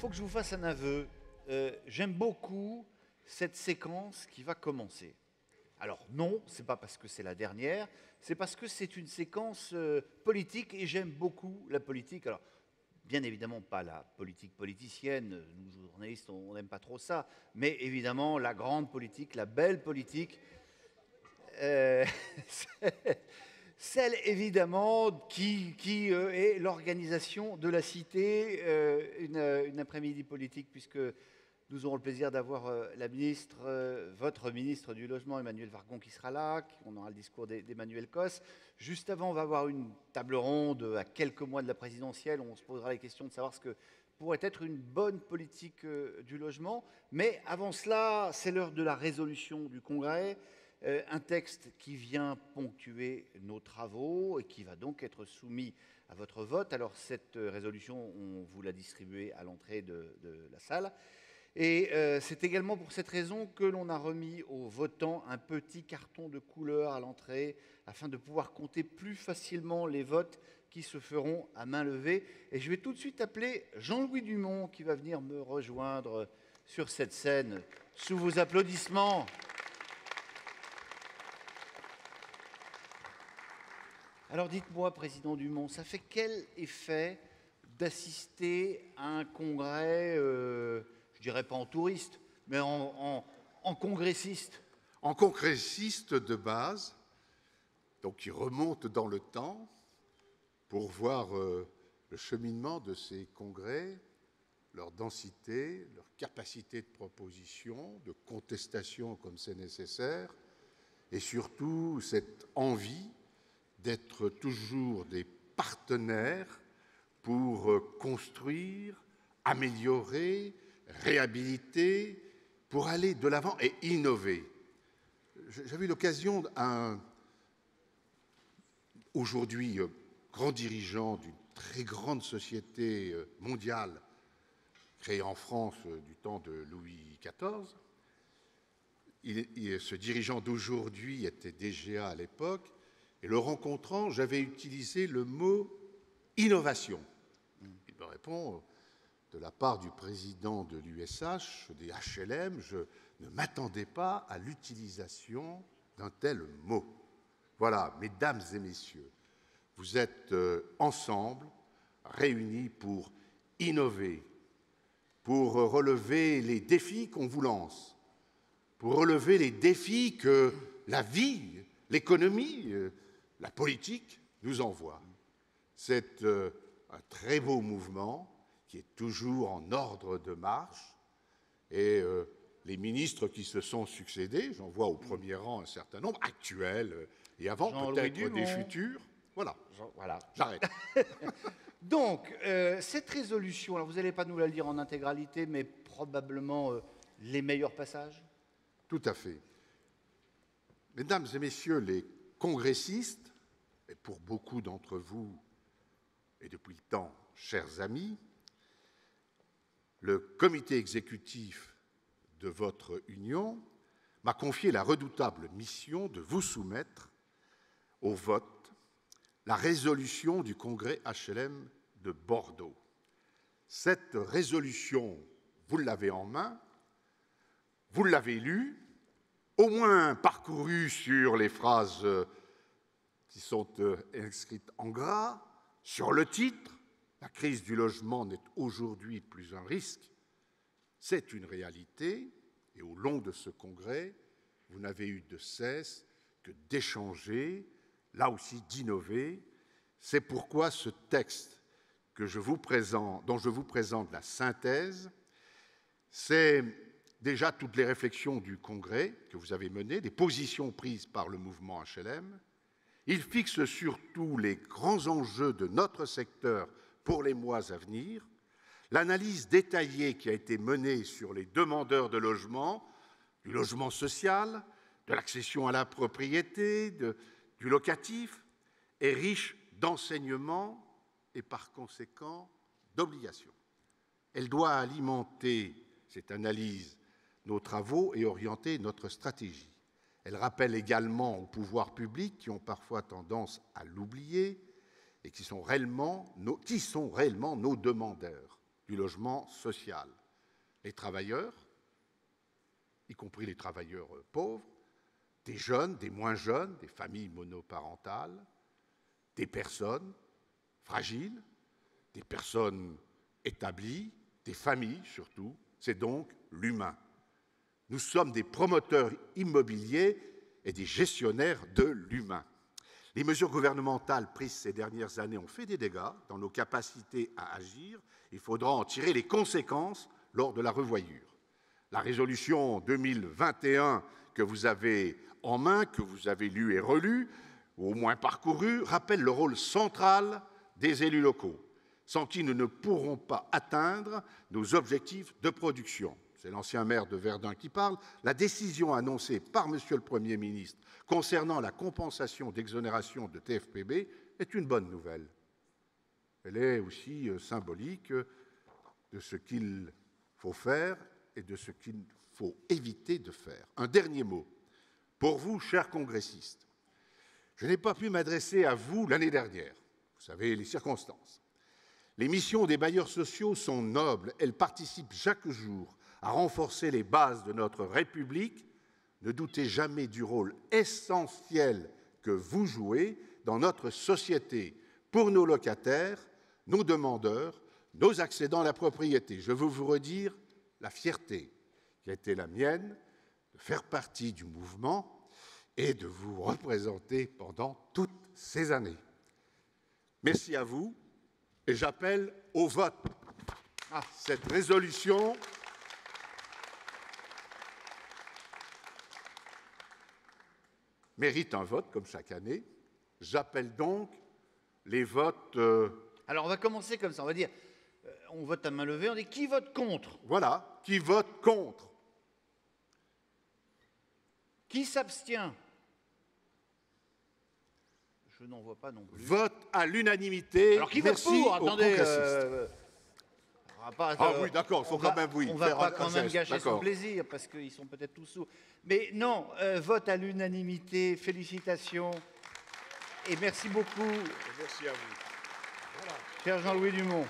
faut que je vous fasse un aveu. J'aime beaucoup cette séquence qui va commencer. Alors non, c'est pas parce que c'est la dernière, c'est parce que c'est une séquence politique et j'aime beaucoup la politique. Alors, bien évidemment pas la politique politicienne, nous journalistes on n'aime pas trop ça, mais évidemment la grande politique, la belle politique, celle évidemment qui est l'organisation de la cité, une après-midi politique, puisque nous aurons le plaisir d'avoir la ministre, votre ministre du Logement, Emmanuelle Wargon, qui sera là. On aura le discours d'Emmanuel Cos. Juste avant, on va avoir une table ronde à quelques mois de la présidentielle. On se posera la question de savoir ce que pourrait être une bonne politique du logement. Mais avant cela, c'est l'heure de la résolution du Congrès. Un texte qui vient ponctuer nos travaux et qui va donc être soumis à votre vote. Alors cette résolution, on vous l'a distribuée à l'entrée de la salle. Et c'est également pour cette raison que l'on a remis aux votants un petit carton de couleur à l'entrée afin de pouvoir compter plus facilement les votes qui se feront à main levée. Et je vais tout de suite appeler Jean-Louis Dumont qui va venir me rejoindre sur cette scène sous vos applaudissements. Alors dites-moi, Président Dumont, ça fait quel effet d'assister à un congrès, je dirais pas en touriste, mais en congressiste? En congressiste de base, donc qui remonte dans le temps pour voir le cheminement de ces congrès, leur densité, leur capacité de proposition, de contestation comme c'est nécessaire, et surtout cette envie d'être toujours des partenaires pour construire, améliorer, réhabiliter, pour aller de l'avant et innover. J'avais eu l'occasion, aujourd'hui grand dirigeant d'une très grande société mondiale créée en France du temps de Louis XIV, ce dirigeant d'aujourd'hui était DGA à l'époque, et le rencontrant, j'avais utilisé le mot innovation. Il me répond, de la part du président de l'USH, des HLM, je ne m'attendais pas à l'utilisation d'un tel mot. Voilà, mesdames et messieurs, vous êtes ensemble, réunis pour innover, pour relever les défis qu'on vous lance, pour relever les défis que la vie, l'économie, la politique nous envoie. C'est un très beau mouvement qui est toujours en ordre de marche et les ministres qui se sont succédés, j'en vois au premier rang un certain nombre, actuels et avant peut-être des futurs. Voilà, j'arrête. Donc, cette résolution, alors vous n'allez pas nous la lire en intégralité, mais probablement les meilleurs passages? Tout à fait. Mesdames et messieurs les congressistes, et pour beaucoup d'entre vous, et depuis le temps, chers amis, le comité exécutif de votre union m'a confié la redoutable mission de vous soumettre au vote la résolution du congrès HLM de Bordeaux. Cette résolution, vous l'avez en main, vous l'avez lue, au moins parcourue sur les phrases qui sont inscrites en gras, sur le titre, la crise du logement n'est aujourd'hui plus un risque, c'est une réalité, et au long de ce congrès, vous n'avez eu de cesse que d'échanger, là aussi d'innover. C'est pourquoi ce texte dont je vous présente la synthèse, c'est déjà toutes les réflexions du congrès que vous avez menées, des positions prises par le mouvement HLM. Il fixe surtout les grands enjeux de notre secteur pour les mois à venir, l'analyse détaillée qui a été menée sur les demandeurs de logement, du logement social, de l'accession à la propriété, du locatif, est riche d'enseignements et par conséquent d'obligations. Elle doit alimenter cette analyse nos travaux et orienter notre stratégie. Elle rappelle également aux pouvoirs publics qui ont parfois tendance à l'oublier et qui sont réellement nos demandeurs. du logement social. Les travailleurs, y compris les travailleurs pauvres, des jeunes, des moins jeunes, des familles monoparentales, des personnes fragiles, des personnes établies, des familles surtout, c'est donc l'humain. Nous sommes des promoteurs immobiliers et des gestionnaires de l'humain. Les mesures gouvernementales prises ces dernières années ont fait des dégâts dans nos capacités à agir. Il faudra en tirer les conséquences lors de la revoyure. La résolution 2021 que vous avez en main, que vous avez lue et relue, ou au moins parcourue, rappelle le rôle central des élus locaux, sans qui nous ne pourrons pas atteindre nos objectifs de production. C'est l'ancien maire de Verdun qui parle. La décision annoncée par M. le Premier ministre concernant la compensation d'exonération de TFPB est une bonne nouvelle. Elle est aussi symbolique de ce qu'il faut faire et de ce qu'il faut éviter de faire. Un dernier mot. Pour vous, chers congressistes, je n'ai pas pu m'adresser à vous l'année dernière. Vous savez les circonstances. Les missions des bailleurs sociaux sont nobles. Elles participent chaque jour à renforcer les bases de notre République. Ne doutez jamais du rôle essentiel que vous jouez dans notre société pour nos locataires, nos demandeurs, nos accédants à la propriété. Je veux vous redire la fierté qui a été la mienne de faire partie du mouvement et de vous représenter pendant toutes ces années. Merci à vous et j'appelle au vote. Cette résolution mérite un vote, comme chaque année. J'appelle donc les votes... Alors, on va commencer comme ça. On va dire, on vote à main levée, on dit qui vote contre? Voilà, qui vote contre? Qui s'abstient? Je n'en vois pas non plus. Vote à l'unanimité. Alors, qui Merci vote pour? aux Attendez. congressistes. Oui, d'accord, il faut quand même, oui. On ne va pas quand même gâcher son plaisir, parce qu'ils sont peut-être tous sourds. Mais non, vote à l'unanimité, félicitations. Et merci beaucoup. Merci à vous. Cher Jean-Louis Dumont.